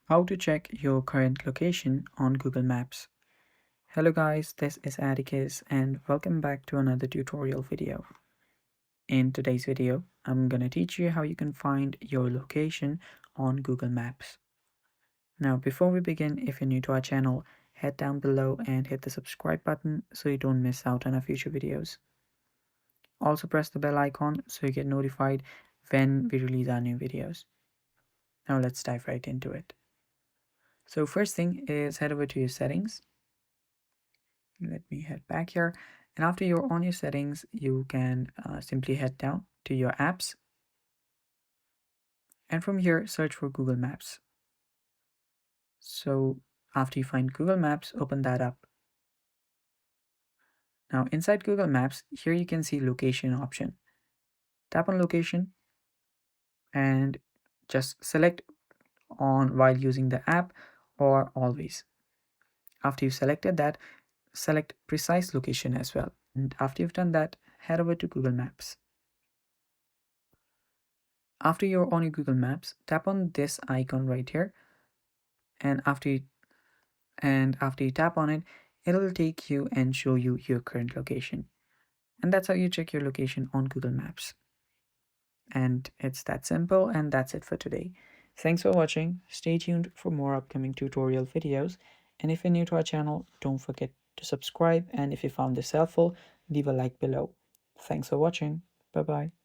How to check your current location on Google Maps. Hello guys, this is Atticus and welcome back to another tutorial video. In today's video, I'm gonna teach you how you can find your location on Google Maps. Now before we begin, if you're new to our channel, head down below and hit the subscribe button so you don't miss out on our future videos. Also press the bell icon so you get notified when we release our new videos. Now let's dive right into it. So first thing is head over to your settings. Let me head back here, and after you're on your settings you can simply head down to your apps, and from here search for Google Maps. So after you find Google Maps, open that up. Now inside Google Maps, here you can see location option. Tap on location and just select on while using the app or always. After you've selected that, select precise location as well, and after you've done that, head over to Google Maps. After you're on your Google Maps, tap on this icon right here, and after you tap on it, it'll take you and show you your current location. And that's how you check your location on Google Maps. And it's that simple, and that's it for today. Thanks for watching. Stay tuned for more upcoming tutorial videos. And if you're new to our channel, don't forget to subscribe. And if you found this helpful, leave a like below. Thanks for watching. Bye bye.